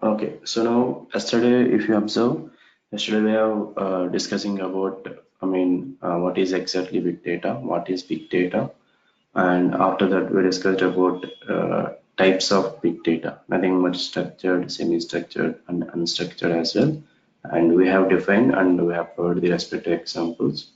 Okay, so now yesterday, if you observe, yesterday we have discussing about, what is exactly big data, what is big data, and after that we discussed about types of big data, nothing much structured, semi-structured, and unstructured as well. And we have defined and we have provided the respective examples,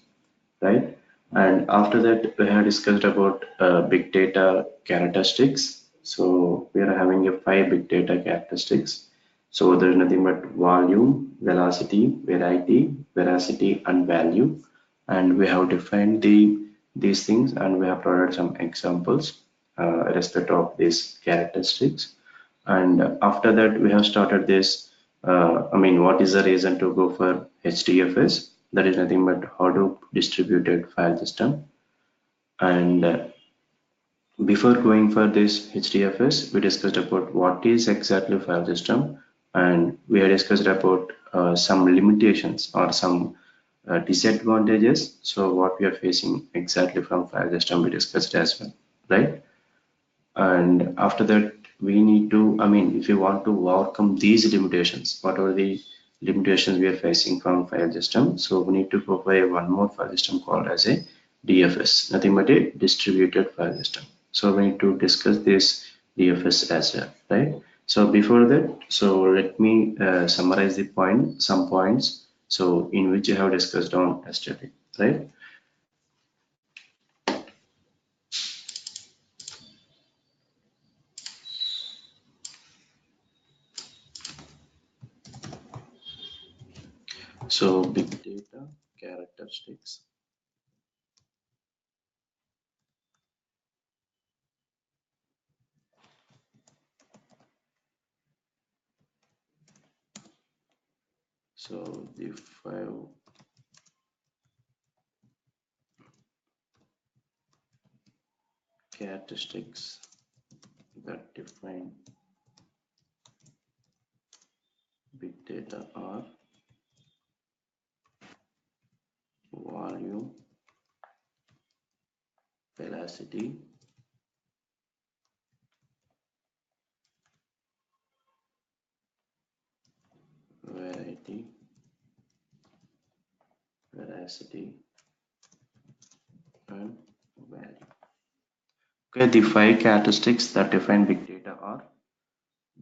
right? And after that, we have discussed about big data characteristics. So we are having a 5 big data characteristics. So there is nothing but volume, velocity, variety, veracity, and value. And we have defined these things, and we have provided some examples respect of these characteristics. And after that, we have started this. What is the reason to go for HDFS? That is nothing but Hadoop distributed file system. And before going for this HDFS, we discussed about what is exactly file system, and we have discussed about some limitations or some disadvantages. So what we are facing exactly from file system, we discussed as well, right? And after that, we need to, if you want to overcome these limitations, what are the limitations we are facing from file system? So we need to go for a one more file system called as a DFS, nothing but a distributed file system. So we need to discuss this DFS as well, right? So before that, so let me summarize the some points, so in which you have discussed on yesterday, right? So big data characteristics. So the 5 characteristics that define big data are volume, velocity, variety, veracity, and value. Okay, the 5 characteristics that define big data are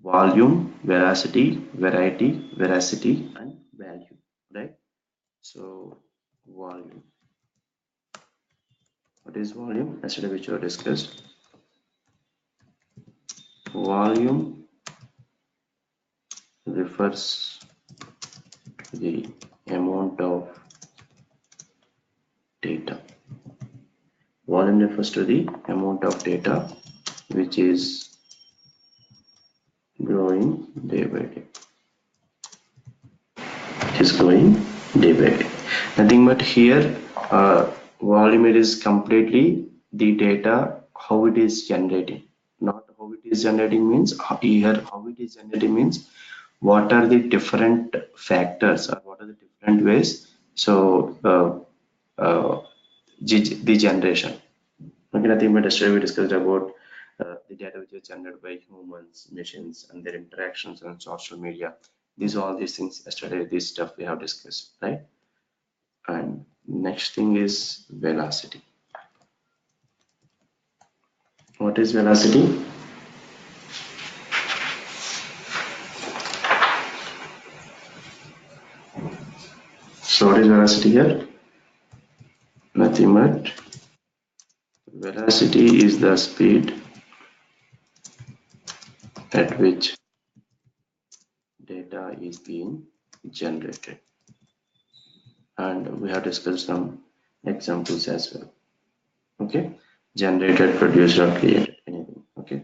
volume, veracity, variety, veracity, and value, right? So volume. What is volume? Yesterday which we discussed. Volume refers to the amount of data. Volume refers to the amount of data which is growing day by day. It is growing day by day. Nothing but here, volume, it is completely the data how it is generating. Not how it is generating means here how it is generating means what are the different factors or what are the different ways. So the generation. Okay, nothing but yesterday we discussed about the data which is generated by humans, machines, and their interactions on social media. All these things yesterday, this stuff we have discussed, right? And next thing is velocity. What is velocity? So what is velocity here? Nothing but velocity is the speed at which data is being generated. And we have discussed some examples as well. Okay, generated, produced, or created, anything. Okay,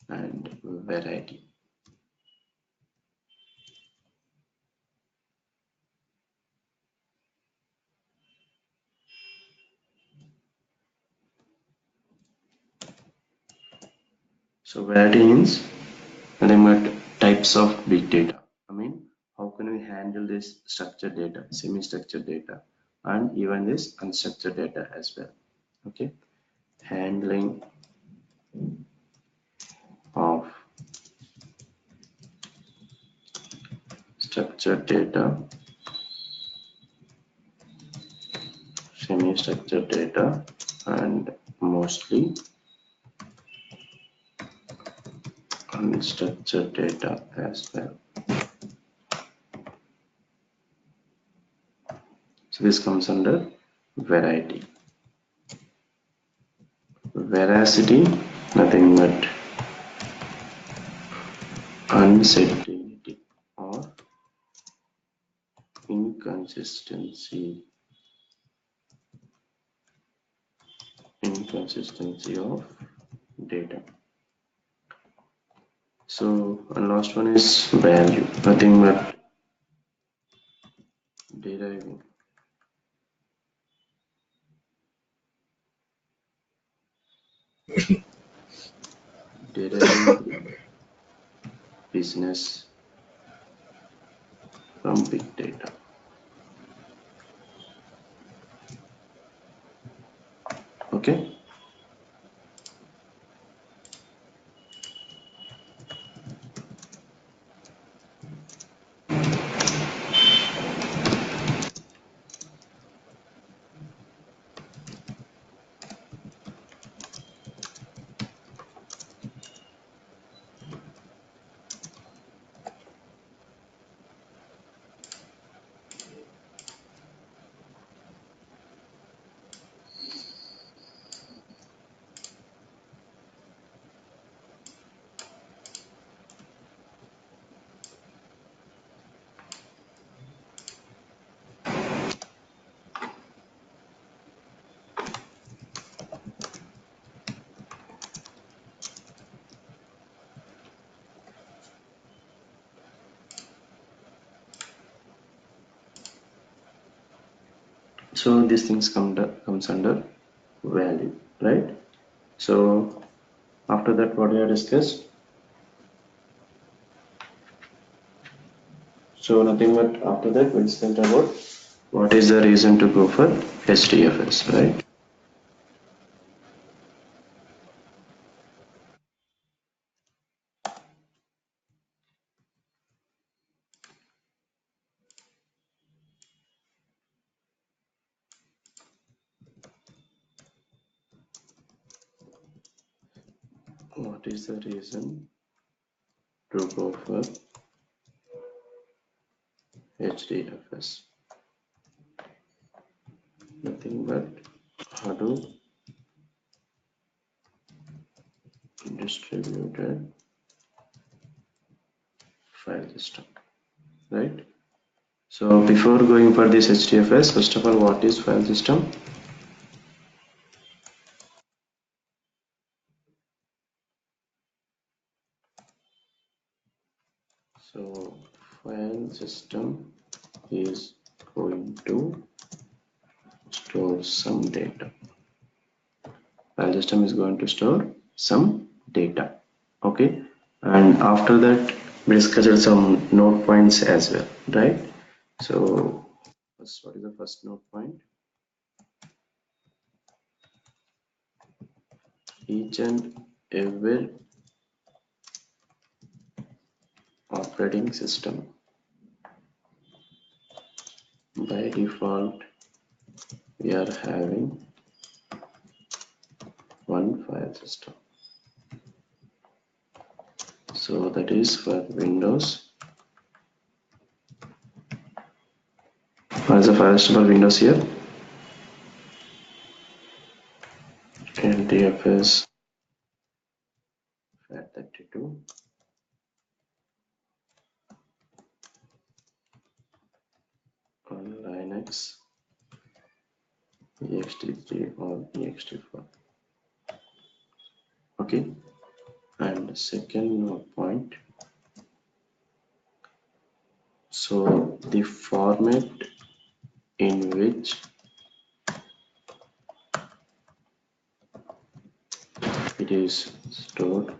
and variety. So variety means nothing but types of big data. How can we handle this structured data, semi-structured data, and even this unstructured data as well. Okay, handling of structured data, semi-structured data, and mostly unstructured data as well. So this comes under variety. Veracity, nothing but uncertainty or inconsistency of data. So and last one is value, nothing but deriving business from big data. Okay. So these things comes under value, right? So after that, what we have discussed. So nothing but after that we discussed about what is the reason to go for HDFS, right? What is the reason to go for HDFS? Nothing but Hadoop distributed file system, right? So before going for this HDFS, first of all, what is file system? So file system is going to store some data. File system is going to store some data. Okay, and after that we discussed some node points as well, right? So first, what is the first node point? Each and every operating system by default we are having one file system. So that is for Windows. What is the file system for Windows here? HDFS FAT32 on Linux ext3 or ext4. Okay, and the second node point, so the format in which it is stored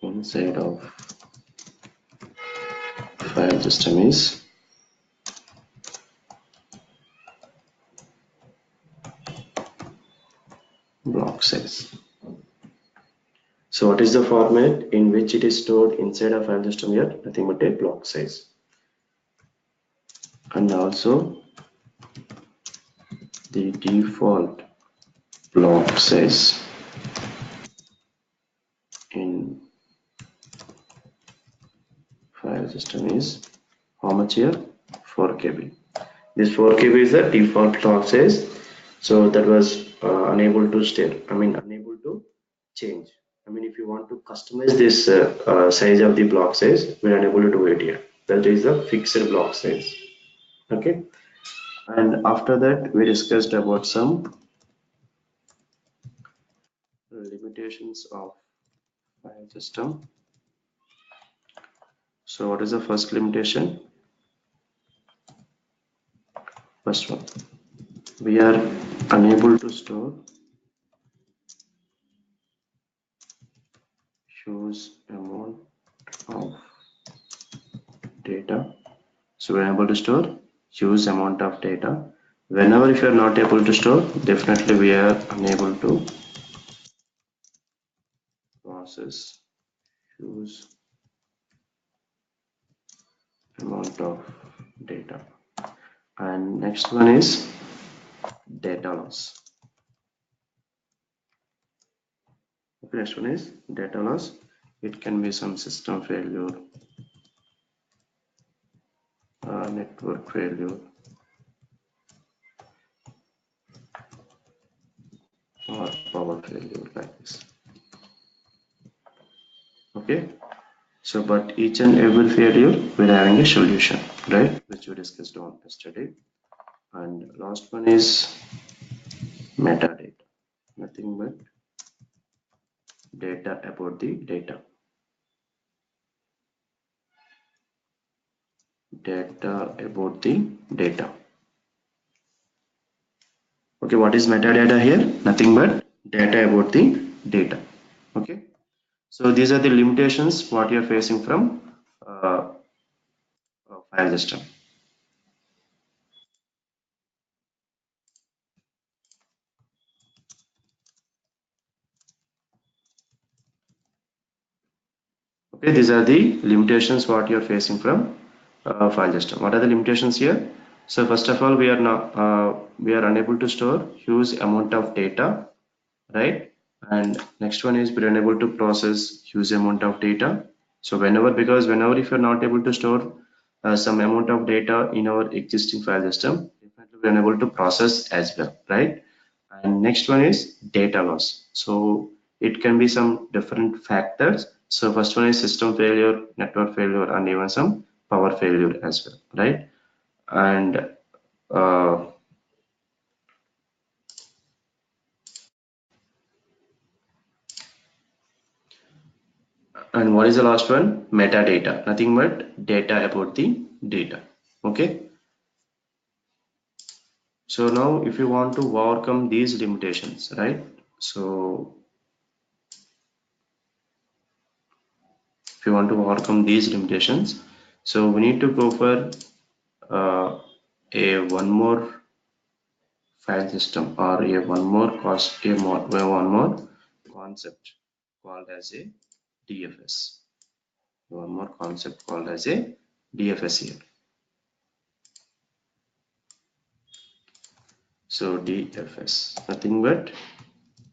inside of file system is block size. So what is the format in which it is stored inside a file system here? Nothing but a block size. And also the default block size in file system is how much here? 4 KB. This 4 KB is the default block size. So that was unable to unable to change. If you want to customize this size of the block size, we are unable to do it here. That is the fixed block size. Okay. And after that, we discussed about some limitations of file system. So what is the first limitation? First one, we are unable to store huge amount of data. So we're able to store huge amount of data. Whenever if you are not able to store, definitely we are unable to process huge amount of data. And next one is data loss. Okay, next one is data loss. It can be some system failure, network failure, or power failure like this. Okay, so but each and every failure we're having a solution, right, which we discussed on yesterday. And last one is metadata, nothing but data about the data, data about the data. Okay, what is metadata here? Nothing but data about the data. Okay, so these are the limitations what you are facing from file system. Okay, these are the limitations what you are facing from file system. What are the limitations here? So first of all, we are unable to store huge amount of data, right? And next one is we're unable to process huge amount of data. So whenever if you're not able to store some amount of data in our existing file system, definitely we're unable to process as well, right? And next one is data loss. So it can be some different factors. So first one is system failure, network failure, and even some power failure as well, right? And uh, and what is the last one? Metadata, nothing but data about the data. Okay. So now if you want to overcome these limitations, right? So if you want to overcome these limitations, so we need to go for a one more file system, or a one more concept called as a DFS. One more concept called as a DFS here. So DFS, nothing but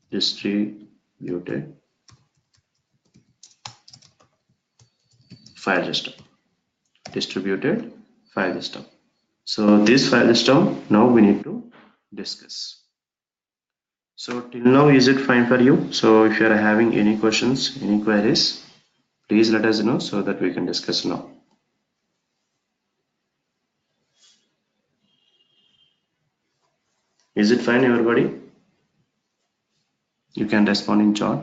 distributed file system. Distributed file system. So this file system now we need to discuss. So till now, is it fine for you? So if you are having any questions, any queries, please let us know so that we can discuss now. Is it fine, everybody? You can respond in chat.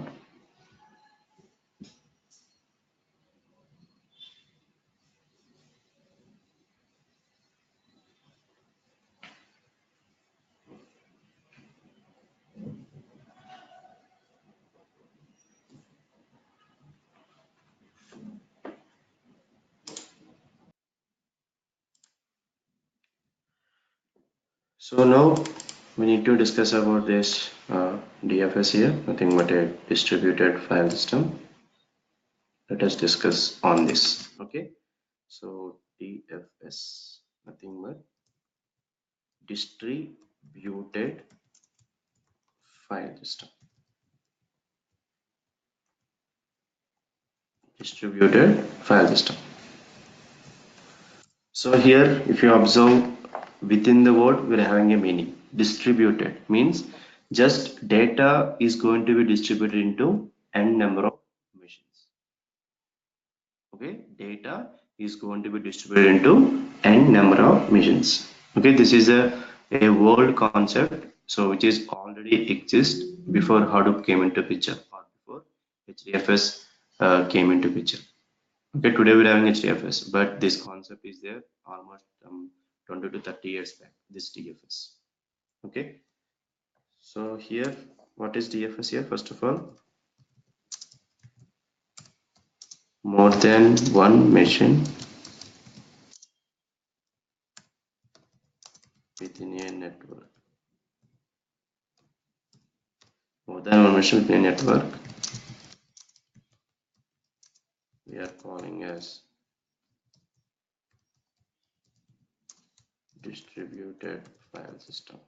So now we need to discuss about this DFS here, nothing but a distributed file system. Let us discuss on this. Okay, so DFS, nothing but distributed file system. Distributed file system. So here, if you observe within the word, we're having a meaning. Distributed means just data is going to be distributed into n number of machines. Okay, data is going to be distributed into n number of machines. Okay, this is a world concept, so which is already exist before Hadoop came into picture or before HDFS came into picture. Okay, today we're having HDFS, but this concept is there almost 20 to 30 years back, this DFS. Okay, so here, what is DFS here? First of all, more than one machine within a network. More than one machine within a network, we are calling as distributed file system.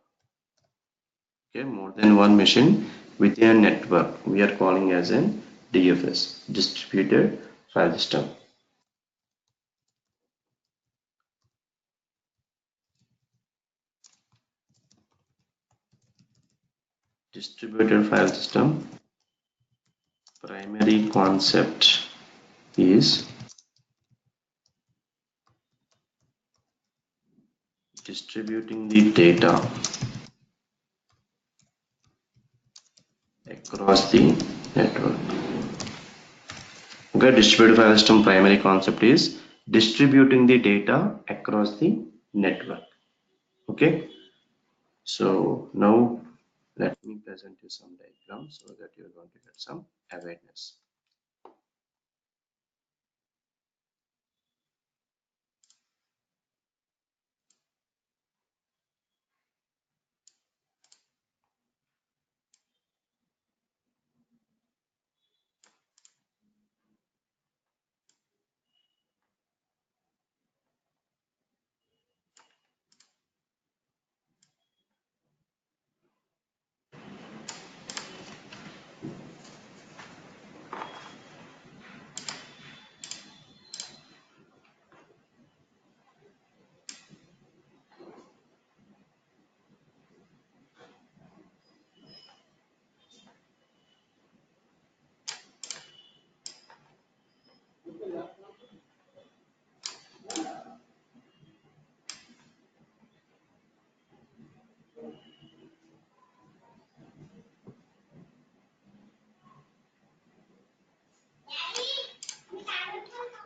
Okay, more than one machine within a network, we are calling as an DFS, distributed file system. Distributed file system primary concept is distributing the data across the network. Okay, distributed file system primary concept is distributing the data across the network. Okay, so now let me present you some diagrams so that you're going to get some awareness.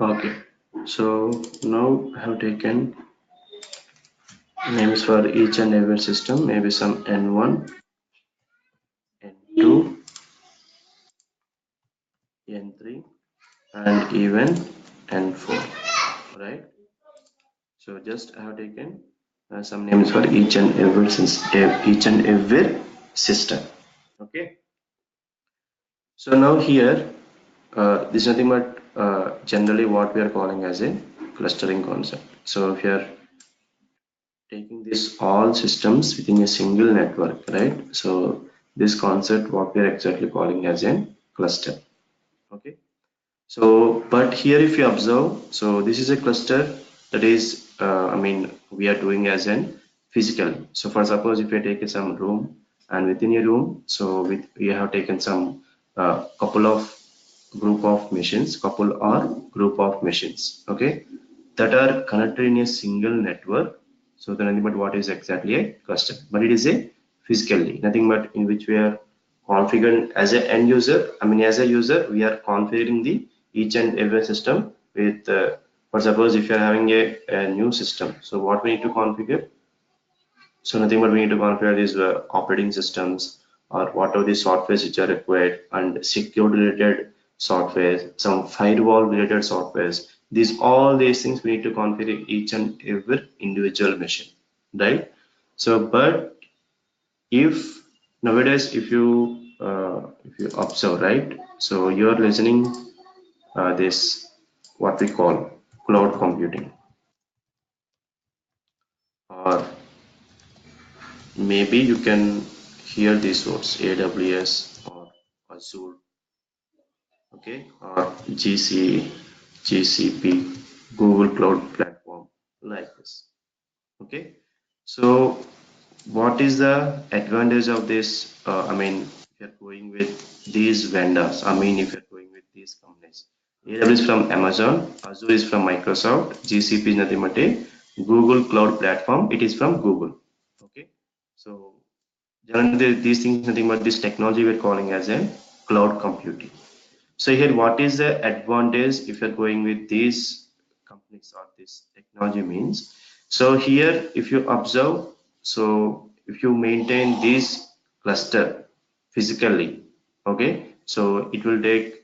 Okay, so now I have taken names for each and every system, maybe some N1, N2, N3, and even N4, right? So just I have taken some names for each and every system. Okay. So now here, this is nothing but generally what we are calling as a clustering concept. So if you are taking this all systems within a single network, right? So this concept, what we are exactly calling as a cluster. Okay. So, but here if you observe, so this is a cluster that is, I mean, we are doing as an physical. So for suppose if you take some room and within a room, so we have taken some couple of group of machines, couple or group of machines, okay, that are connected in a single network. So then nothing but what is exactly a cluster, but it is a physically nothing but in which we are configuring as an end user. I mean, as a user, we are configuring the each and every system with, for suppose if you are having a new system, so what we need to configure, so nothing but we need to configure these operating systems or whatever the softwares which are required and security related software, some firewall related softwares. These all these things we need to configure each and every individual machine, right? So, but if nowadays if you if you observe, right? So you're listening this what we call cloud computing, or maybe you can hear these words AWS or Azure, okay, or GCP, Google Cloud Platform, like this. Okay, so what is the advantage of this? I mean, if you're going with these vendors, I mean, if you're going with these companies, AWS from Amazon, Azure is from Microsoft, GCP is nothing but a Google Cloud Platform, it is from Google. Okay, so generally these things nothing but this technology we're calling as a cloud computing. So here, what is the advantage if you're going with these companies or this technology means? So here, if you observe, so if you maintain this cluster physically, okay, so it will take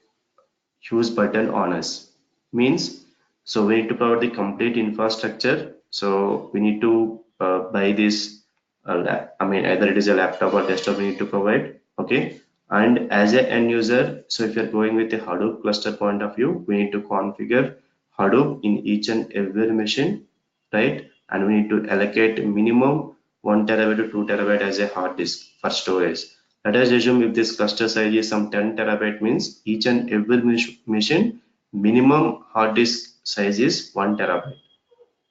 huge burden on us. Means, so we need to provide the complete infrastructure. So we need to buy this, I mean, either it is a laptop or desktop we need to provide. Okay. And as a end user, so if you're going with a Hadoop cluster point of view, we need to configure Hadoop in each and every machine, right? And we need to allocate minimum 1 terabyte to 2 terabyte as a hard disk for storage. Let us assume if this cluster size is some 10 terabyte means each and every machine minimum hard disk size is 1 terabyte.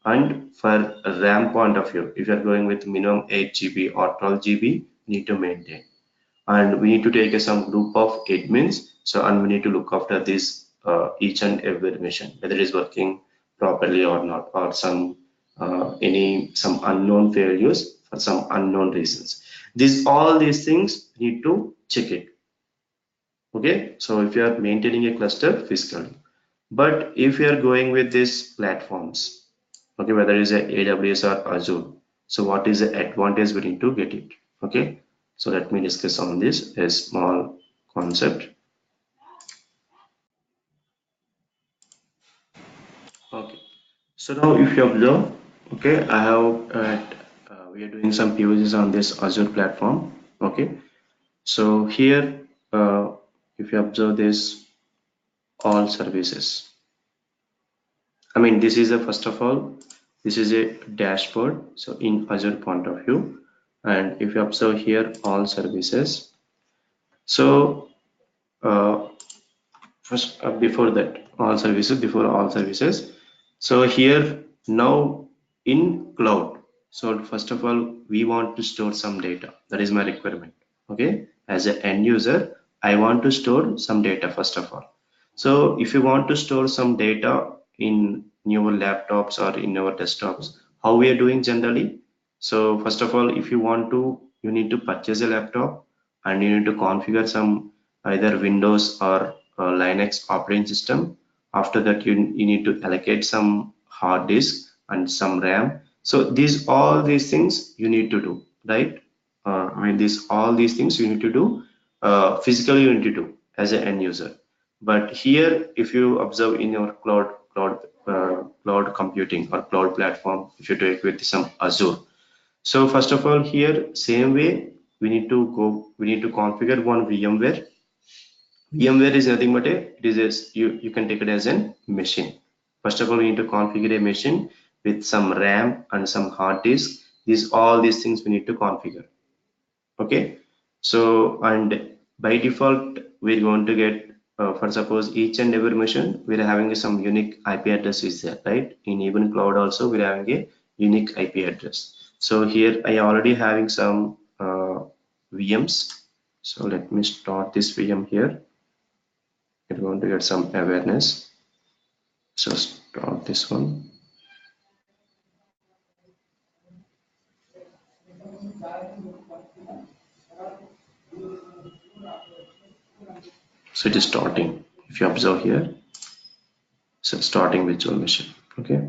And for RAM point of view, if you are going with minimum 8 GB or 12 GB, need to maintain. And we need to take some group of admins. So, and we need to look after this each and every machine, whether it is working properly or not, or some unknown failures for some unknown reasons. All these things need to check it. Okay, so if you are maintaining a cluster physically, but if you are going with these platforms, okay, whether it is a AWS or Azure, so what is the advantage we need to get it? Okay, so let me discuss on this a small concept. Okay, so now if you observe, okay, I have we are doing some POCs on this Azure platform. Okay, so here if you observe this all services, I mean, this is a first of all, this is a dashboard. So in Azure point of view, and if you observe here all services, so uh, first before that all services, before all services. So here now in cloud. So first of all, we want to store some data. That is my requirement. Okay, as an end user, I want to store some data first of all. So if you want to store some data in your laptops or in your desktops, how we are doing generally? So first of all, if you want to, you need to purchase a laptop and you need to configure some either Windows or Linux operating system. After that, you need to allocate some hard disk and some RAM. So all these things you need to do, right? I mean, all these things you need to do physically you need to do as an end user. But here, if you observe in your cloud computing or cloud platform, if you do it with some Azure. So first of all, here same way we need to configure one VMware. VMware is nothing but you can take it as a machine. First of all, we need to configure a machine with some RAM and some hard disk. All these things we need to configure. Okay, so and by default we're going to get for suppose each and every machine we're having some unique IP address is there, right? In even cloud also we're having a unique IP address. So here I already having some VMs. So let me start this VM here. We're going to get some awareness. So start this one. So it is starting. If you observe here, so starting virtual machine. Okay.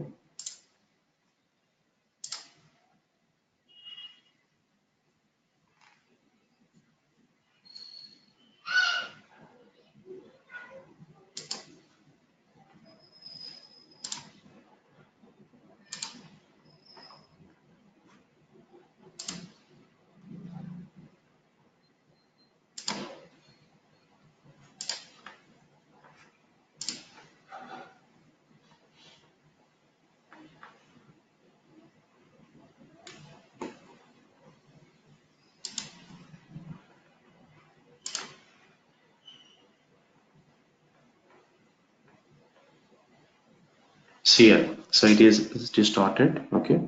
See here, so it is started. Okay,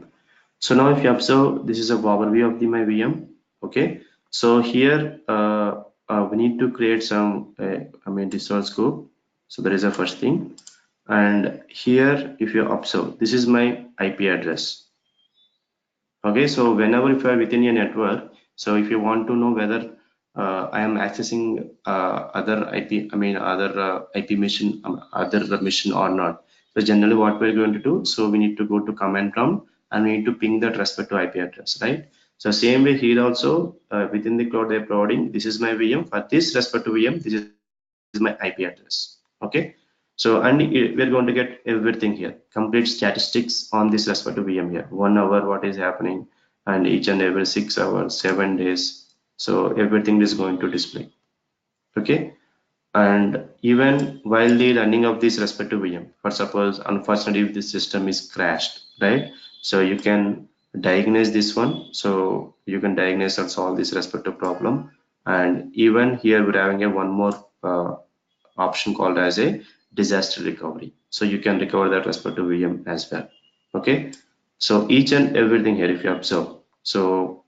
so now if you observe, this is a overview of the my VM. Okay, so here we need to create some I mean resource group. So that is the first thing. And here if you observe, this is my IP address. Okay, so whenever if you are within a network, so if you want to know whether I am accessing other IP, I mean other IP mission, other mission or not. So generally what we're going to do, so we need to go to command prompt and we need to ping that respective IP address, right? So same way here also within the cloud they're providing, this is my VM, for this respective VM, this is my IP address. Okay. So, and we're going to get everything here, complete statistics on this respective VM here, 1 hour, what is happening, and each and every 6 hours, 7 days. So everything is going to display. Okay. And even while the running of this respective VM, for suppose, unfortunately, if the system is crashed, right? So you can diagnose this one. So you can diagnose and solve this respective problem. And even here we're having a one more option called as a disaster recovery. So you can recover that respective VM as well. Okay. So each and everything here, if you observe, so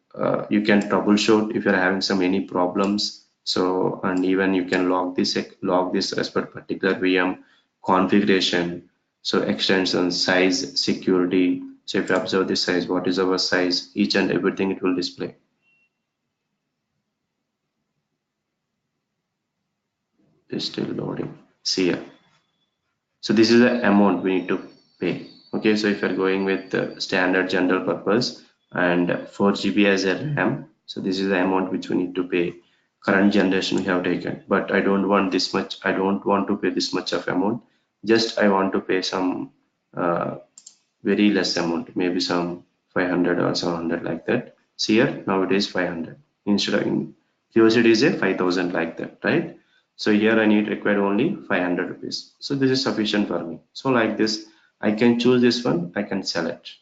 you can troubleshoot if you're having some any problems. So and even you can log this respect particular VM configuration. So extension, size, security. So if you observe this size, what is our size? Each and everything it will display. It's still loading. See here. So this is the amount we need to pay. Okay, so if you're going with the standard general purpose and 4 GB as a RAM, so this is the amount which we need to pay. Current generation we have taken, but I don't want this much. I don't want to pay this much of amount. Just I want to pay some very less amount, maybe some 500 or 700 like that. See here, now it is 500 instead of in previously it is a 5000 like that, right? So here I need required only 500 rupees. So this is sufficient for me. So like this, I can choose this one, I can select.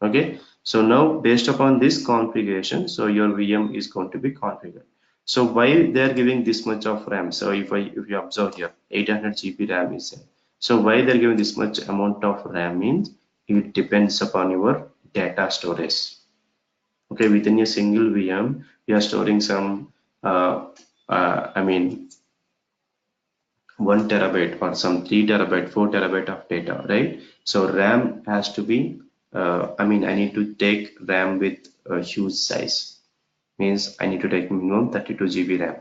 Okay. So now based upon this configuration, so your VM is going to be configured. So why they are giving this much of RAM? So if you observe here, 800 GB RAM is there. So why they're giving this much amount of RAM means it depends upon your data storage. Okay, within a single VM, we are storing some, I mean, 1 TB or some 3 TB, 4 TB of data, right? So RAM has to be, I mean, I need to take RAM with a huge size. Means I need to take minimum 32 GB RAM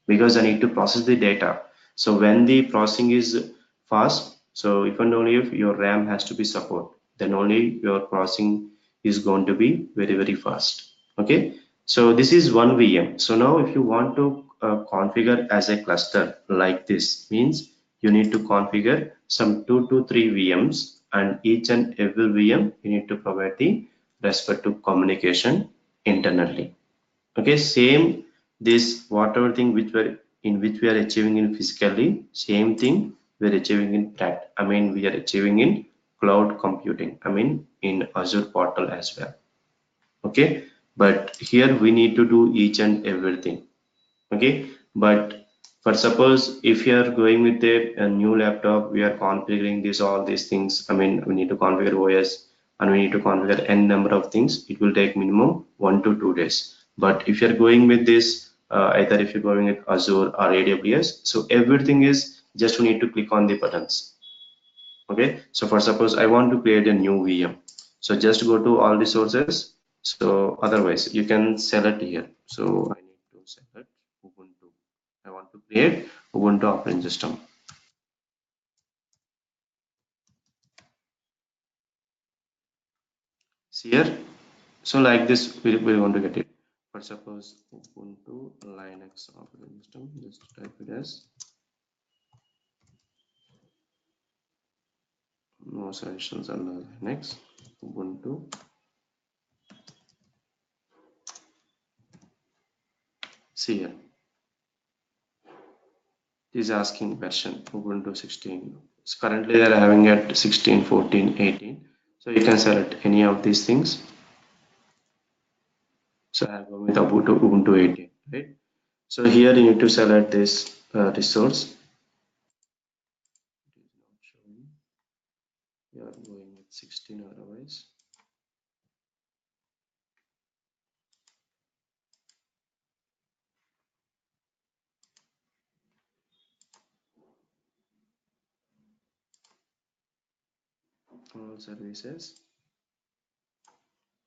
because I need to process the data. So when the processing is fast, so if and only if your RAM has to be support, then only your processing is going to be very fast. Okay, so this is one VM. So now if you want to configure as a cluster like this, means you need to configure some 2 to 3 VMs, and each and every VM you need to provide the respective communication internally. Okay, same this whatever thing which we are achieving in physically, same thing we are achieving in we are achieving in cloud computing, I mean in Azure portal as well. Okay, but here we need to do each and everything. Okay, but for suppose if you are going with a new laptop, we are configuring this all these things, I mean we need to configure OS and we need to configure n number of things. It will take minimum 1 to 2 days. But if you're going with this either if you're going with Azure or AWS, so everything is just we need to click on the buttons. Okay, so for suppose I want to create a new VM, so just go to all resources. So otherwise you can select here. So I need to select Ubuntu. I want to create Ubuntu operating system. See here, so like this we're going to get it. For suppose Ubuntu Linux operating system, just type it as no suggestions on the Linux Ubuntu. See here, it is asking version Ubuntu 16. So currently they are having at 16, 14, 18. So you can select any of these things. So I'll go with Ubuntu 18, right? So here you need to select this resource. It is not showing. 16 otherwise. All services,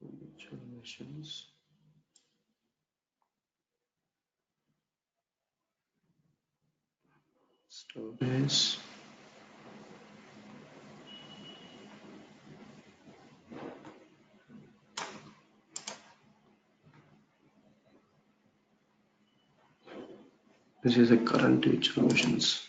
virtual machines, storage. This is the current virtual machines.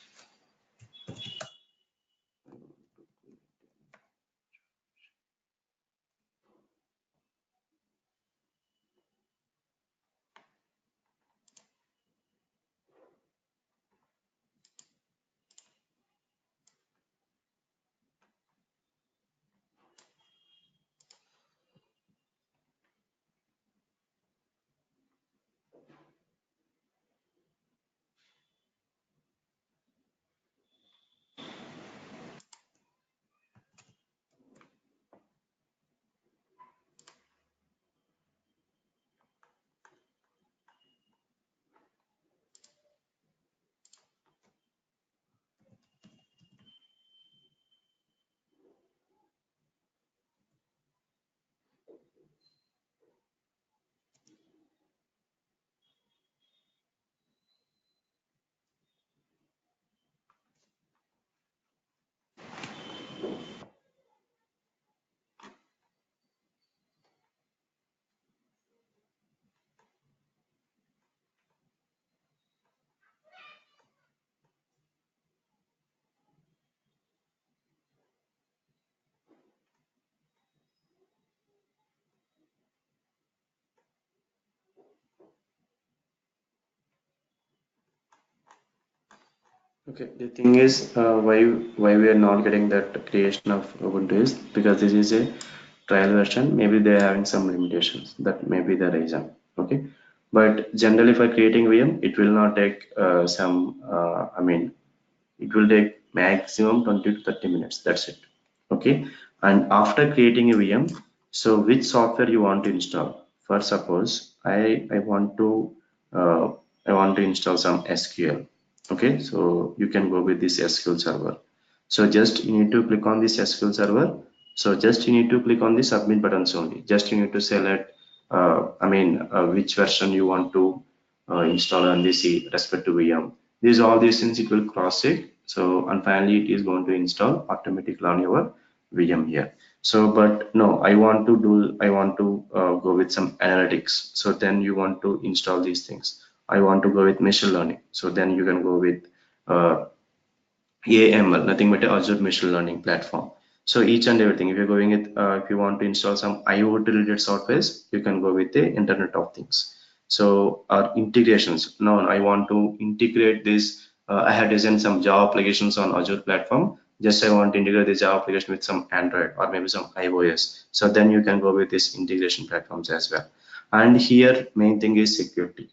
Okay, the thing is, why we are not getting that creation of Ubuntu is because this is a trial version. Maybe they are having some limitations. That may be the reason. Okay, but generally for creating VM, it will not take some. I mean, it will take maximum 20 to 30 minutes. That's it. Okay, and after creating a VM, so which software you want to install? For suppose I want to uh, I want to install some SQL. Okay, so you can go with this SQL server. So just you need to click on this SQL server. So just you need to click on the submit buttons only. Just you need to select which version you want to install on this respective VM. These all these things it will cross check. So and finally it is going to install automatically on your VM here. So but no, I want to go with some analytics. So then you want to install these things. I want to go with machine learning. So then you can go with uh, AML, nothing but Azure Machine Learning Platform. So each and everything, if you're going with, if you want to install some IoT related softwares, you can go with the Internet of Things. So our integrations, no, I want to integrate this. I have designed some Java applications on Azure platform. Just I want to integrate this Java application with some Android or maybe some iOS. So then you can go with these integration platforms as well. And here main thing is security.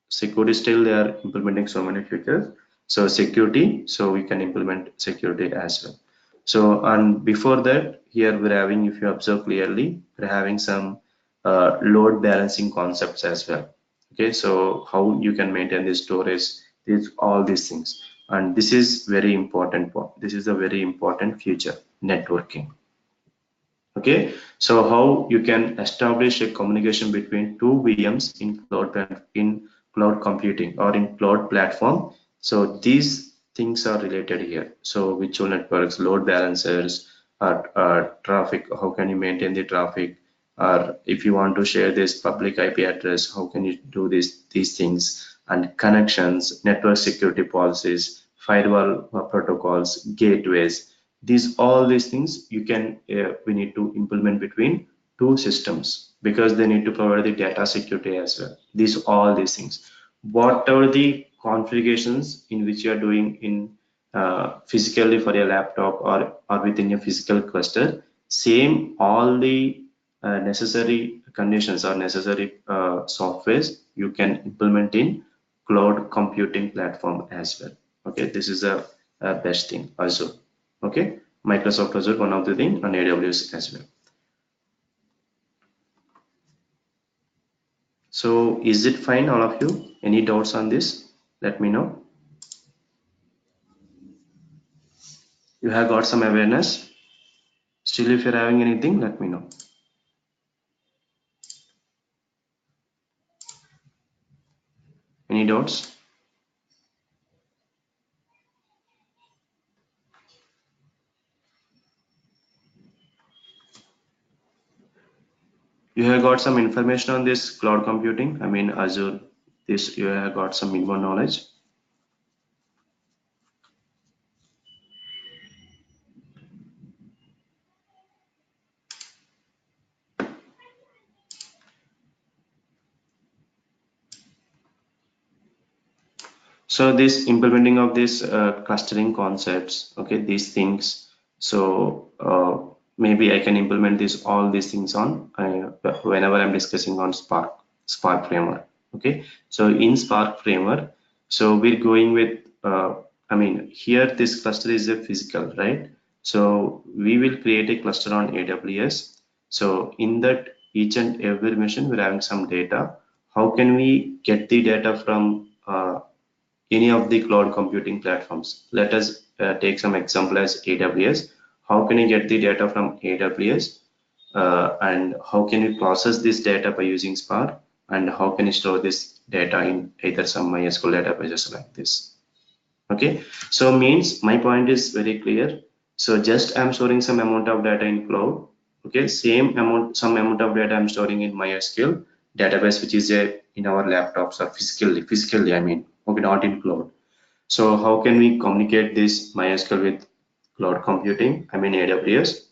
Security still they are implementing so many features, so security, so we can implement security as well. So and before that here we're having, if you observe clearly, we're having some load balancing concepts as well. Okay, so how you can maintain the storage, these all these things, and this is very important point. This is a very important feature, networking. Okay, so how you can establish a communication between two VMs in cloud computing or in cloud platform. So these things are related here. So virtual networks, load balancers, traffic. How can you maintain the traffic? Or if you want to share this public IP address, how can you do these things? And connections, network security policies, firewall protocols, gateways, these all these things you can we need to implement between two systems because they need to provide the data security as well. These all these things, whatever the configurations in which you are doing in physically for your laptop or within your physical cluster, same all the necessary conditions or necessary softwares you can implement in cloud computing platform as well. Okay, this is a best thing also. Okay, Microsoft Azure, one of the thing, and AWS as well. So is it fine, all of you? Any doubts on this? Let me know. You have got some awareness. Still, if you're having anything, let me know. Any doubts? You have got some information on this cloud computing. I mean Azure. This you have got some minimum knowledge. So this implementing of this clustering concepts, okay, these things. So maybe I can implement this all these things on whenever I'm discussing on Spark framework. Okay, so in Spark framework, so we're going with I mean here this cluster is a physical, right? So we will create a cluster on AWS. So in that each and every machine we're having some data. How can we get the data from any of the cloud computing platforms? Let us take some example as AWS. How can you get the data from AWS? And how can you process this data by using Spark? And how can you store this data in either some MySQL databases like this? Okay, so means my point is very clear. So just I'm storing some amount of data in cloud. Okay, same amount, some amount of data I'm storing in MySQL database, which is in our laptops or physically, I mean, okay, not in cloud. So how can we communicate this MySQL with cloud computing? I mean AWS.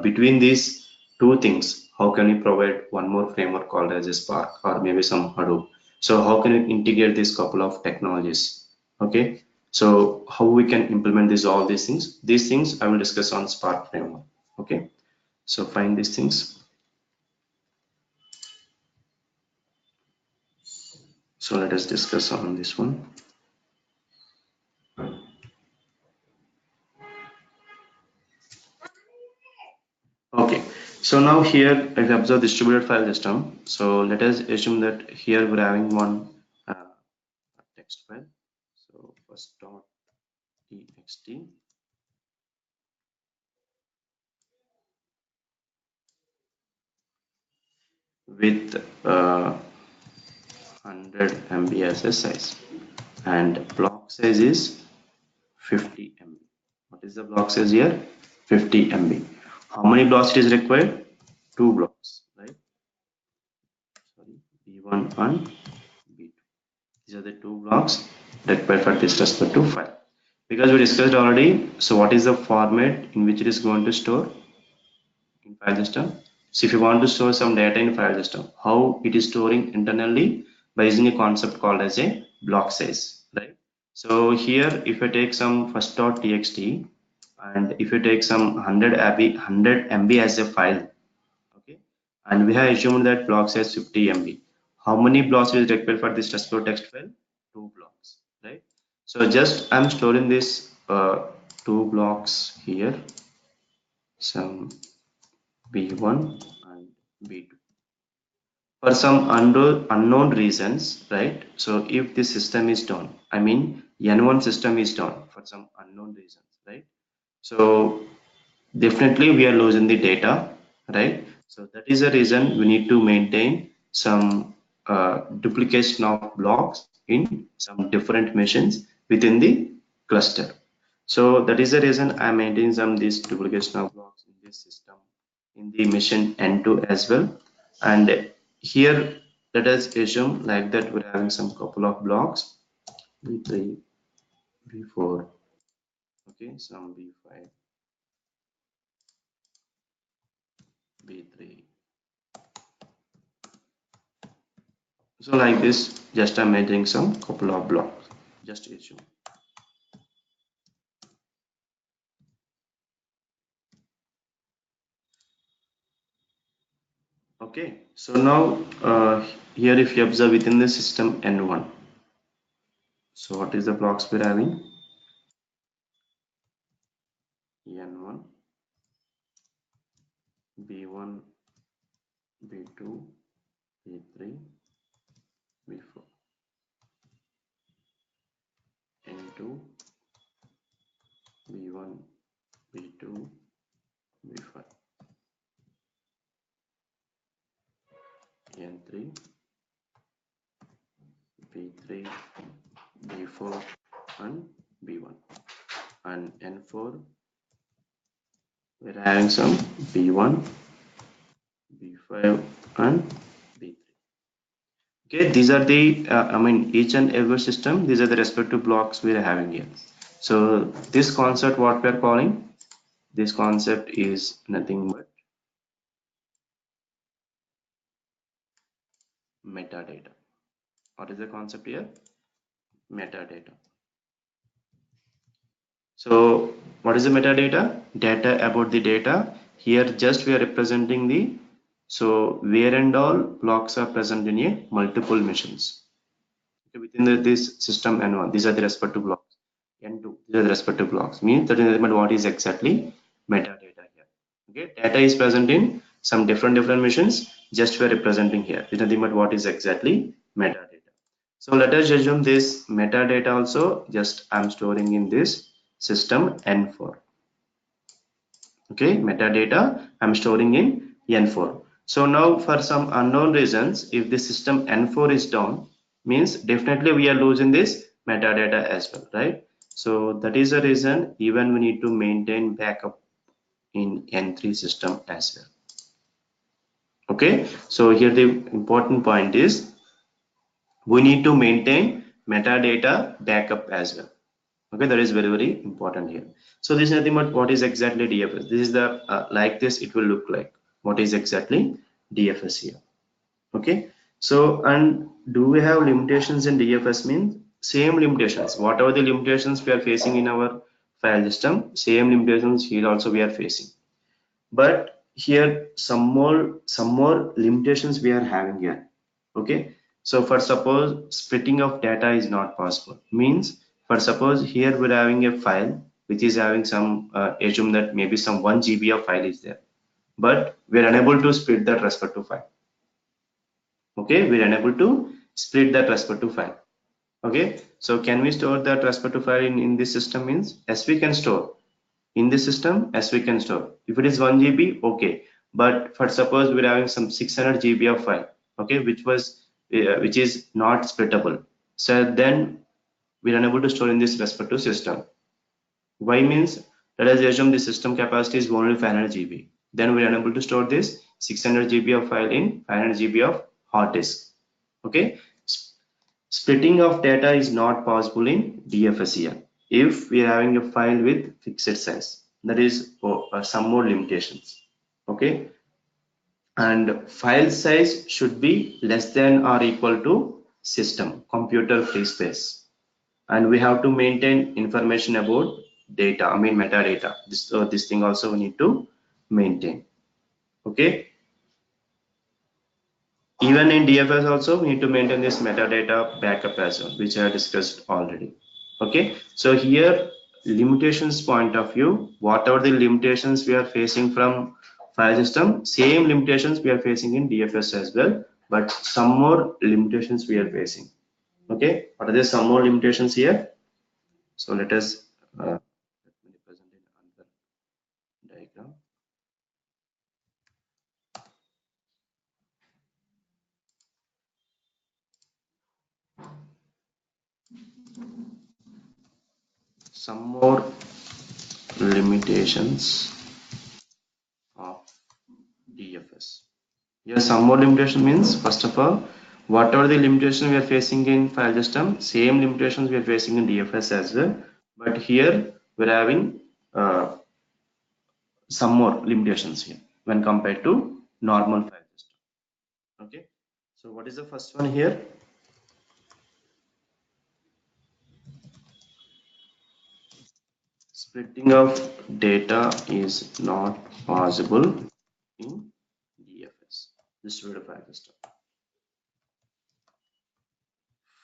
Between these two things, how can we provide one more framework called as a Spark or maybe some Hadoop? So how can we integrate this couple of technologies? Okay. So how we can implement this all these things? These things I will discuss on Spark framework. Okay. So find these things. So let us discuss on this one. Okay, so now here if you observe distributed file system, so let us assume that here we're having one text file. So first dot txt with 100 MB as a size, and block size is 50 MB. What is the block size here? 50 MB. How many blocks it is required? Two blocks, right? Sorry, B1 and B2. These are the two blocks required for this respect to file. Because we discussed already, so what is the format in which it is going to store in file system? So if you want to store some data in file system, how it is storing internally by using a concept called as a block size, right? So here, if I take some first .txt and if you take some 100 MB as a file, okay, and we have assumed that block size 50 MB. How many blocks is required for this text file? Two blocks, right? So just I'm storing this two blocks here, some B1 and B2 for some unknown reasons, right? So if this system is down, I mean N1 system is down for some unknown reasons, right? So definitely we are losing the data, right? So that is the reason we need to maintain some duplication of blocks in some different machines within the cluster. So that is the reason I maintain some this duplication of blocks in this system in the machine N2 as well. And here let us assume like that we're having some couple of blocks B3, B4, okay, some B5, B3. So like this, just I'm entering some couple of blocks. Just assume. Okay. So now here if you observe within the system N1. So what is the blocks we're having? N1. B1, B2, B3, B4, N2, B1, B2, B5, N3, B3, B4, and B1. And N4, we're having some B1, B5, and B3. Okay, these are the, each and every system, these are the respective blocks we are having here. So this concept, what we are calling, this concept is nothing but metadata. What is the concept here? Metadata. So what is the metadata? Data about the data. Here just we are representing the, so where and all blocks are present in a multiple machines. Okay, within this system N1, these are the respective blocks. N2, these are the respective blocks. Means that is what is exactly metadata here. Okay, data is present in some different machines. Just we are representing here. This is nothing but what is exactly metadata. So let us assume this metadata also just I'm storing in this system N4. Okay, metadata I'm storing in N4. So now for some unknown reasons, if the system N4 is down, means definitely we are losing this metadata as well, right? So that is the reason even we need to maintain backup in N3 system as well. Okay, so here the important point is we need to maintain metadata backup as well. Okay, that is very important here. So this is nothing but what is exactly DFS. This is the like this it will look like. What is exactly DFS here? Okay, so and do we have limitations in DFS? Means same limitations. Whatever the limitations we are facing in our file system, same limitations here also we are facing. But here some more limitations we are having here. Okay, so for suppose splitting of data is not possible, means for suppose here we're having a file which is having some assume that maybe some 1 GB of file is there, but we're unable to split that respective file. Okay, we're unable to split that respective file. Okay, so can we store that respective file in this system? Means yes, we can store in this system as we can store. If it is 1 GB, okay, but for suppose we're having some 600 GB of file, okay, which is not splittable, so then we're unable to store in this respective system. Why? Means let us assume the system capacity is only 500 GB, then we're unable to store this 600 GB of file in 500 GB of hard disk. Okay, splitting of data is not possible in DFS here if we are having a file with fixed size. That is some more limitations. Okay, and file size should be less than or equal to system computer free space, and we have to maintain information about data. Metadata. This thing also we need to maintain. Okay. Even in DFS also, we need to maintain this metadata backup as well, which I discussed already. Okay, so here limitations point of view, whatever the limitations we are facing from file system, same limitations we are facing in DFS as well, but some more limitations we are facing. Okay, what are the some more limitations here? So let us let me represent in another diagram. Some more limitations of DFS. Yes, some more limitation means first of all, whatever the limitation we are facing in file system, same limitations we are facing in DFS as well. But here we're having some more limitations here when compared to normal file system. Okay. So what is the first one here? Splitting of data is not possible in DFS, distributed file system.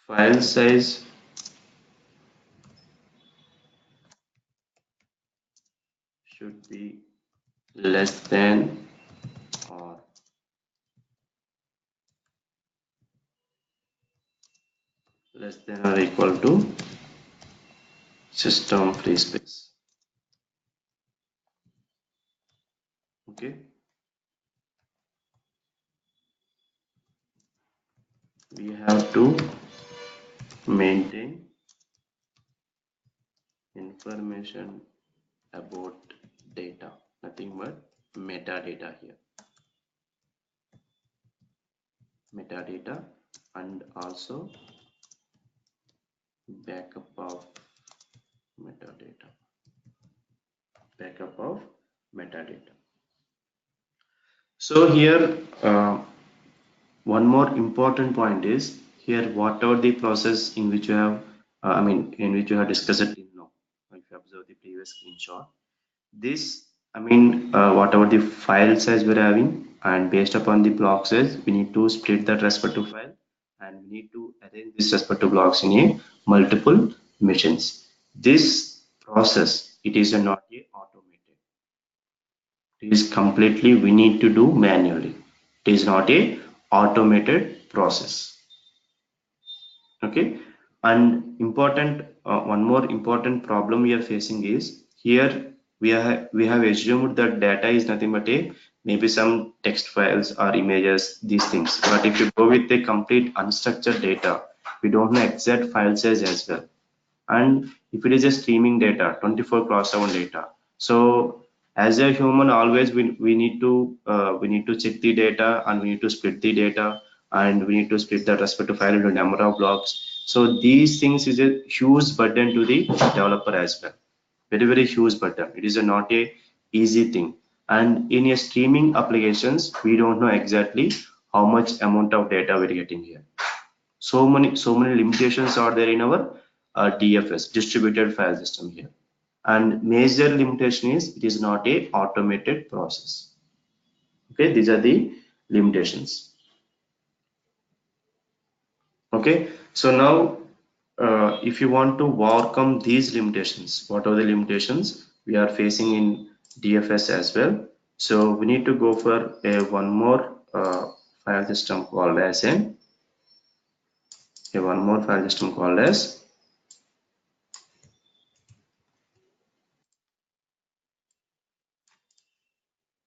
File size should be less than less than or equal to system free space. Okay, we have to maintain information about data, nothing but metadata here, metadata, and also backup of metadata, backup of metadata. So here one more important point is here whatever the process in which you have in which you have discussed it till now. If you observe the previous screenshot, this whatever the file size we're having, and based upon the block size we need to split that respective file, and we need to arrange these respective blocks in a multiple machines. This process, it is not a automated, it is completely we need to do manually. It is not a automated process. Okay, and important one more important problem we are facing is here we have assumed that data is nothing but a maybe some text files or images, these things. But if you go with a complete unstructured data, we don't know exact file size as well. And if it is a streaming data, 24/7 data, so as a human always we need to check the data, and we need to split the data, and we need to split that respective file into number of blocks. So these things is a huge burden to the developer as well, very huge burden. It is not a easy thing. And in a streaming applications we don't know exactly how much amount of data we're getting here. So many limitations are there in our DFS, distributed file system here. And major limitation is it is not a automated process. Okay, these are the limitations. Okay, so now if you want to overcome these limitations, what are the limitations we are facing in DFS as well? So we need to go for a one more file system called as one more file system called as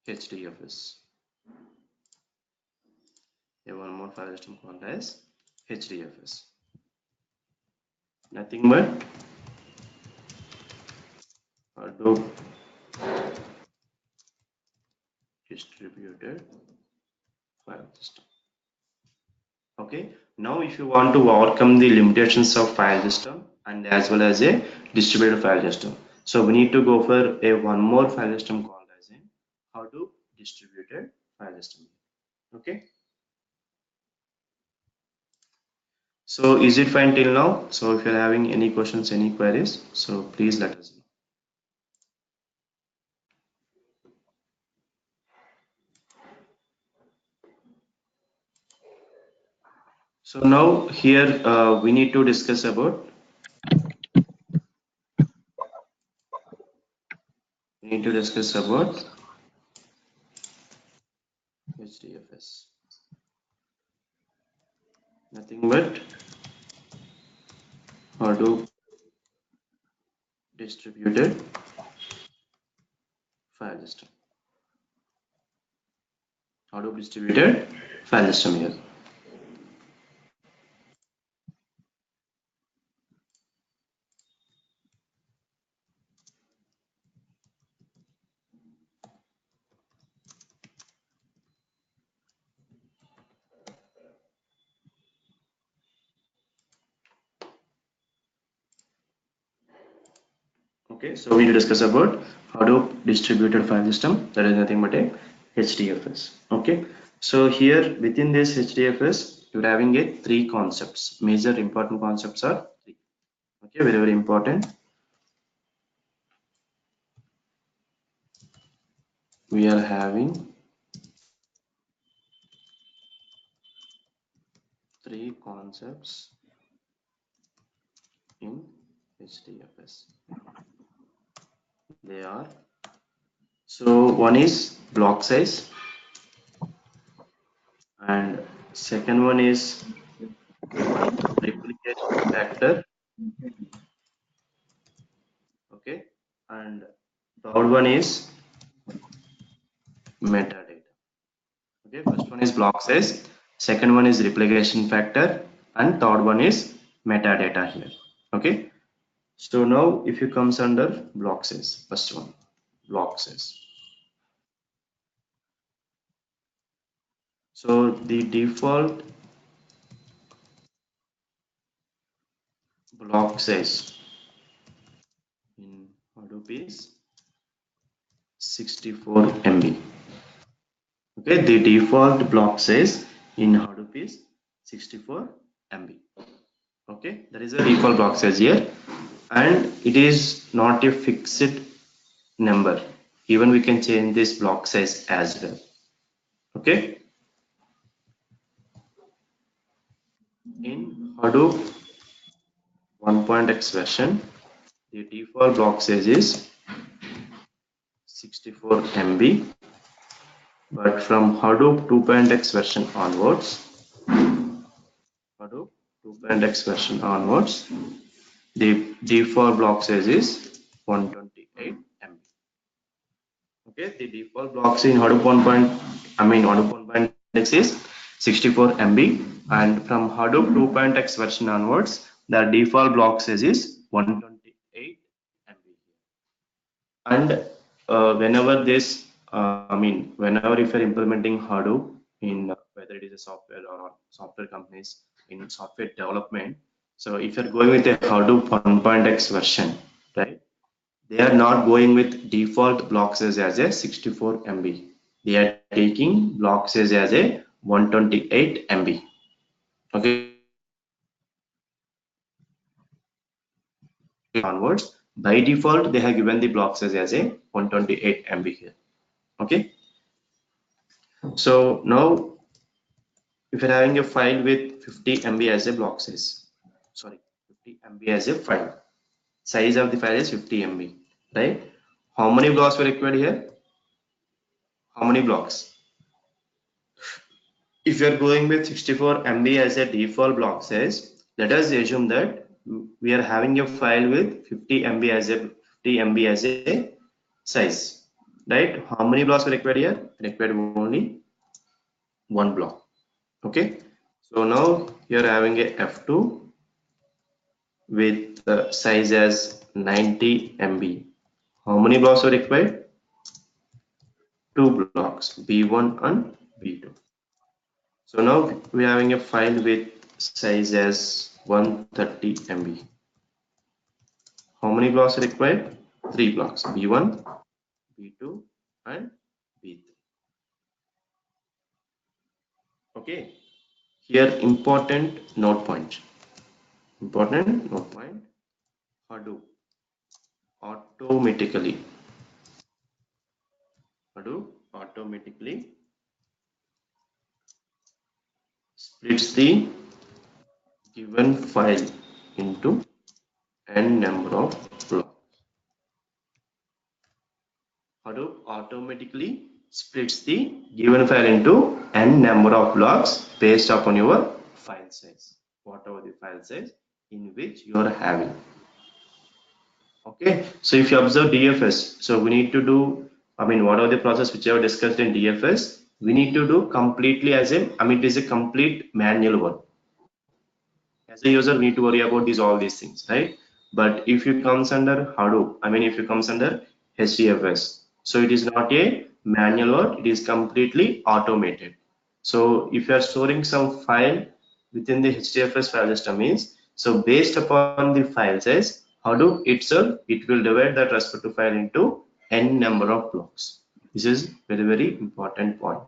HDFS. One more file system called as HDFS. Nothing but Hadoop distributed file system. Okay, now if you want to overcome the limitations of file system and as well as a distributed file system, so we need to go for a one more file system called as a Hadoop distributed file system. Okay, so is it fine till now? So if you're having any questions, any queries, so please let us know. So now here we need to discuss about HDFS. Nothing but Hadoop distributed file system. Hadoop distributed file system here. Okay, so we need to discuss about Hadoop distributed file system, that is nothing but a HDFS. Okay, so here within this HDFS you're having a three concepts. Major important concepts are three. Okay, very important. We are having three concepts in HDFS. They are, so one is block size, and second one is replication factor. Okay, and third one is metadata. Okay, first one is block size, second one is replication factor, and third one is metadata here. Okay, so now if you comes under block size, first one, block size. So the default block size in Hadoop is 64 MB. Okay, the default block size in Hadoop is 64 MB. Okay, that is the default block size here, and it is not a fixed number. Even we can change this block size as well. Okay, in Hadoop 1.x version, the default block size is 64 MB, but from Hadoop 2.x version onwards, Hadoop 2.x version onwards, the default block size is 128 MB. Okay, the default block size in Hadoop Hadoop 1.x is 64 MB, and from Hadoop 2.x version onwards, the default block size is 128 MB. And whenever this, whenever if you're implementing Hadoop in whether it is a software or software companies in software development, so if you're going with a Hadoop 1.x version, right? They are not going with default block size as a 64 MB. They are taking block size as a 128 MB. Okay, onwards, by default, they have given the block size as a 128 MB here. Okay, so now if you're having a file with 50 MB as a block size, sorry, 50 MB as a file, size of the file is 50 MB, right? How many blocks were required here? How many blocks? If you are going with 64 MB as a default block size, let us assume that we are having a file with 50 MB as a size, right? How many blocks are required here? Required only one block. Okay, so now you are having a F2 with size as 90 MB. How many blocks are required? Two blocks, B1 and B2. So now we are having a file with size as 130 MB. How many blocks are required? Three blocks, B1, B2 and B3. Okay, here important note point. Important note point. Hadoop automatically. Hadoop automatically splits the given file into n number of blocks. Hadoop automatically splits the given file into n number of blocks based upon your file size, whatever the file size in which you are having. Okay, so if you observe DFS, so we need to do, whatever the process which I have discussed in DFS, we need to do completely as it is a complete manual work. As a user, we need to worry about all these things, right? But if you comes under Hadoop, if you comes under HDFS, so it is not a manual work, it is completely automated. So if you are storing some file within the HDFS file system means, so based upon the file size, Hadoop itself, it will divide that respective file into n number of blocks. This is very, very important point.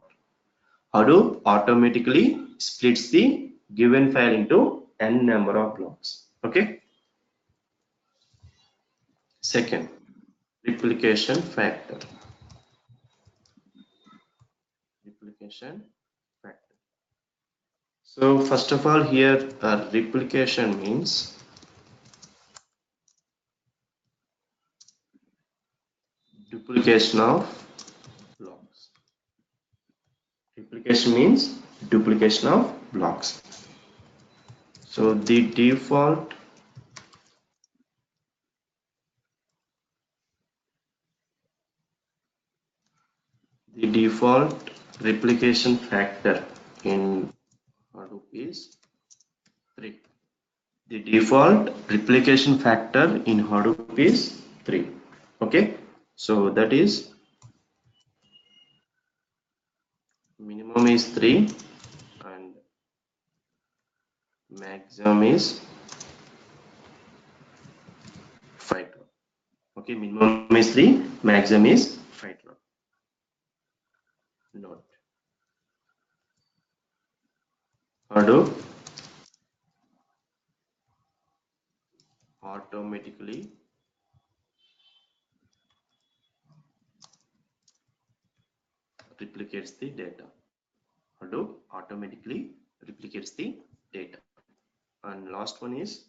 Hadoop automatically splits the given file into n number of blocks. Okay. Second, replication factor. Replication factor. So first of all, here replication means duplication of blocks. Replication means duplication of blocks. So the default replication factor in Hadoop is 3. The default replication factor in Hadoop is 3. Okay, so that is minimum is 3 and maximum is 5. Okay, minimum is 3, maximum is 5. Note, Hadoop automatically replicates the data. Hadoop automatically replicates the data. And last one is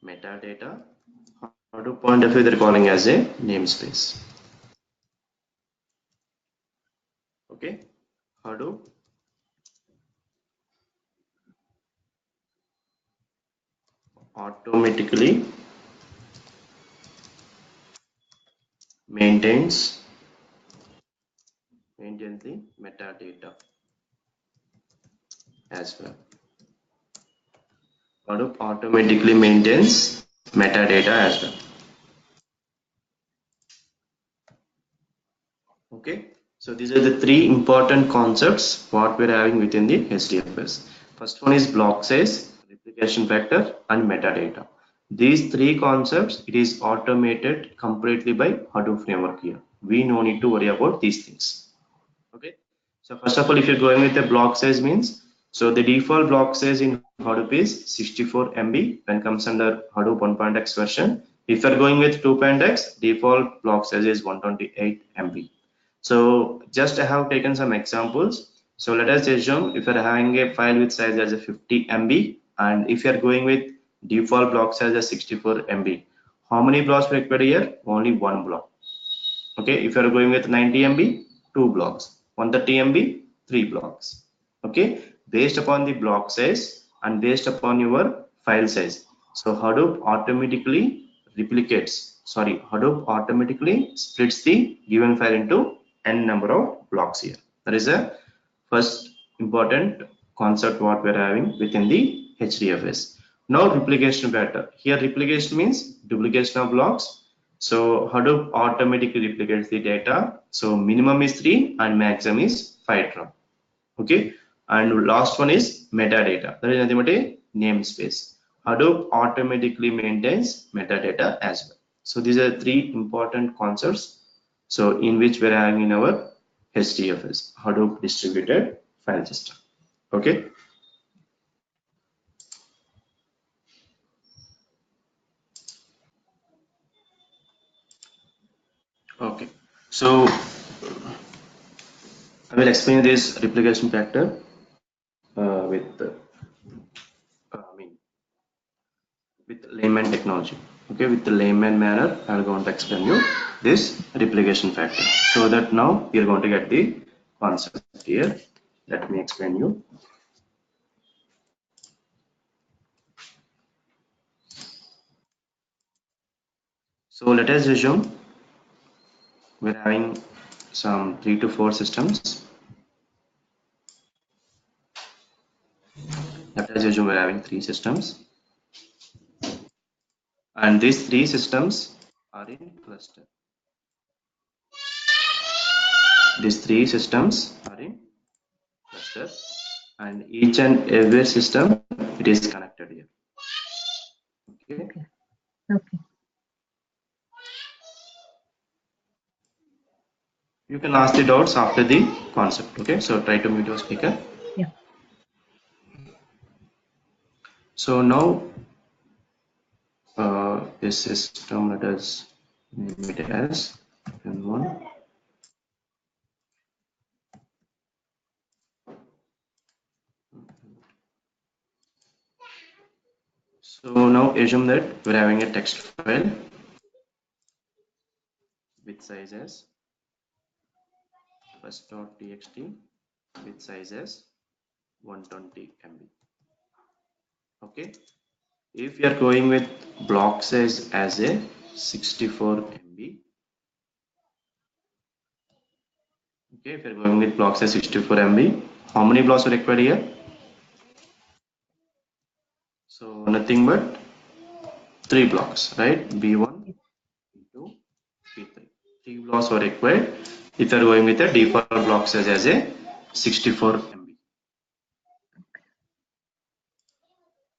metadata. Hadoop point of view they're calling as a namespace. Okay, Hadoop automatically maintains the metadata as well. Hadoop automatically maintains metadata as well. Okay, so these are the three important concepts what we're having within the HDFS. First one is block size, replication factor, and metadata. These three concepts, it is automated completely by Hadoop framework here. We no need to worry about these things. Okay, so first of all, if you're going with the block size means, so the default block size in Hadoop is 64 MB when comes under Hadoop 1.x version. If you're going with 2.x, default block size is 128 MB. So just I have taken some examples. So let us assume if you're having a file with size as a 50 MB and if you're going with default block size as 64 MB, how many blocks required here? Only one block. Okay, if you are going with 90 MB, 2 blocks, 130 MB, 3 blocks. Okay, based upon the block size and based upon your file size. So Hadoop automatically Hadoop automatically splits the given file into n number of blocks here. That is a first important concept what we are having within the HDFS. Now replication pattern. Here replication means duplication of blocks. So Hadoop automatically replicates the data. So minimum is 3 and maximum is 5 drum. Okay. And last one is metadata. That is nothing but a namespace. Hadoop automatically maintains metadata as well. So these are three important concepts. So in which we are having in our HDFS, Hadoop distributed file system. Okay. Okay. So I will explain this replication factor with with layman technology. Okay, with the layman manner, I'm going to explain you this replication factor. So that now you're going to get the concept here. Let me explain you. So let us assume we're having some 3 to 4 systems. Let us assume we're having 3 systems. And these 3 systems are in cluster. These 3 systems are in cluster and each and every system it is connected here. Okay. Okay. You can ask the doubts after the concept. Okay, so try to mute your speaker. Yeah. So now this system, let us name it as N1. So now assume that we're having a text file with size as first.txt with size as 120 MB. Okay. If you are going with block size as a 64 MB, okay, if you are going with block size 64 MB, how many blocks are required here? So nothing but 3 blocks, right? B1, B2, B3. 3 blocks are required if you are going with a default block size as a 64 MB.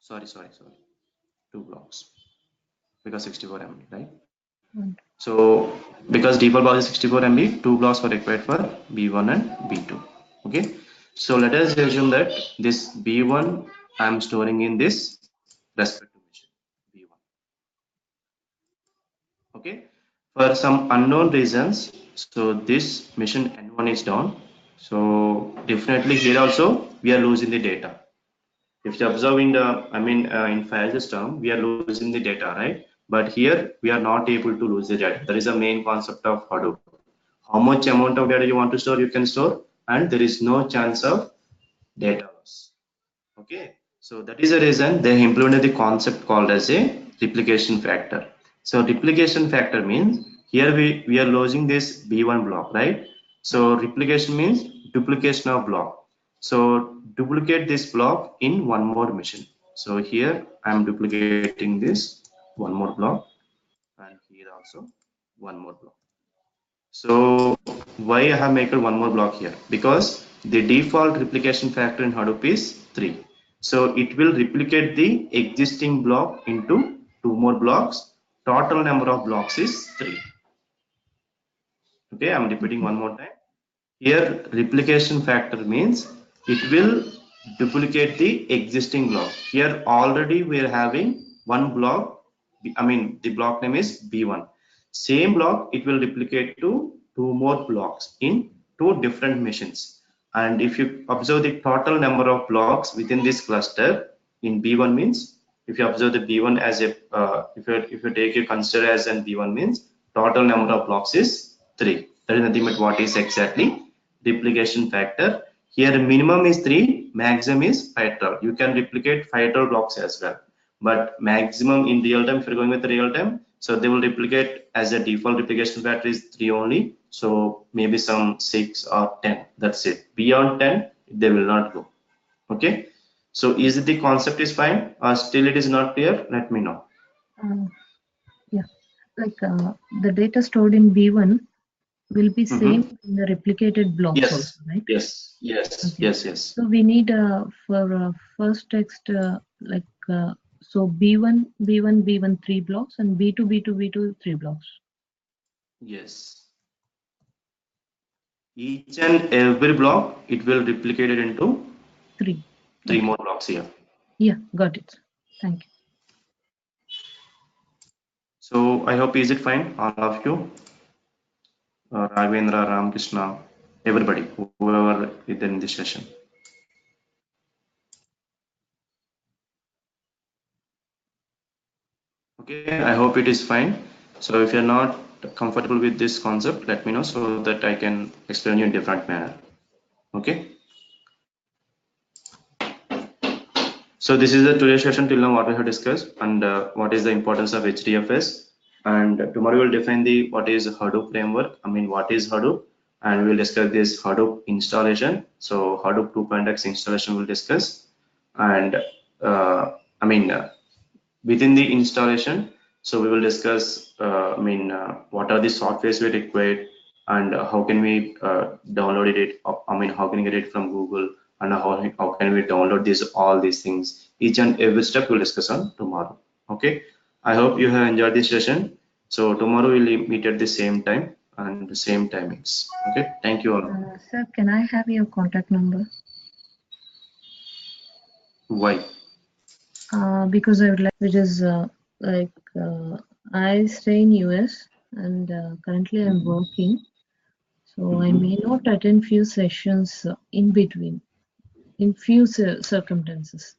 Sorry. 2 blocks because 64 MB, right? So because default block is 64 MB, 2 blocks are required for B1 and B2. Okay. So let us assume that this B1 I am storing in this respective machine B1. Okay. For some unknown reasons, so this machine N1 is down. So definitely here also we are losing the data. If you observe in the, in file system, we are losing the data, right? But here we are not able to lose the data. There is a main concept of Hadoop. How much amount of data you want to store, you can store, and there is no chance of data loss. Okay, so that is the reason they implemented the concept called as a replication factor. So replication factor means here we are losing this B1 block, right? So replication means duplication of block. So duplicate this block in one more machine. So here I am duplicating this one more block, and here also one more block. So why I have made one more block here? Because the default replication factor in Hadoop is 3. So it will replicate the existing block into 2 more blocks. Total number of blocks is 3. Okay, I'm repeating one more time. Here replication factor means it will duplicate the existing block. Here already we are having one block, the block name is B1. Same block it will replicate to 2 more blocks in 2 different machines. And if you observe the total number of blocks within this cluster in B1 means, if you observe the B1 as a, if you take a consider as an B1 means total number of blocks is 3. That is nothing but what is exactly replication factor. Here minimum is 3, maximum is 512. You can replicate 512 blocks as well, but maximum in real time, if you're going with real time, so they will replicate as a default replication factor is 3 only. So maybe some 6 or 10, that's it. Beyond 10 they will not go. Okay, so is the concept is fine or still it is not clear? Let me know. Yeah, like the data stored in B1 will be same in the replicated blocks yes also, right? yes yes So we need for first text so B1 3 blocks and B2 3 blocks. Yes, each and every block it will replicate it into 3 okay. More blocks here. Yeah, got it. Thank you. So I hope is it fine, all of you, Ravindra, Ramkrishna, everybody, whoever is in this session. Okay, I hope it is fine. So if you're not comfortable with this concept, let me know so that I can explain you in different manner. Okay. So this is the today's session till now what we have discussed and what is the importance of HDFS, and tomorrow we'll define the what is Hadoop framework. What is Hadoop, and we will discuss this Hadoop installation. So Hadoop 2.x installation we'll discuss, and uh, I mean uh, within the installation, so we will discuss what are the softwares we required, and how can we download it, how can we get it from Google, and how can we download these all these things, each and every step we'll discuss on tomorrow. Okay, I hope you have enjoyed this session. So tomorrow we'll meet at the same time and the same timings. Okay, thank you all. Sir, can I have your contact number? Why? Because I would like, which is I stay in US and currently I'm working, so I may not attend few sessions in between, in few circumstances.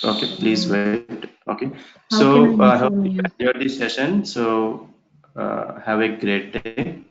Okay, please wait. Okay, How can I so I hope inform you you? enjoyed this session. So have a great day.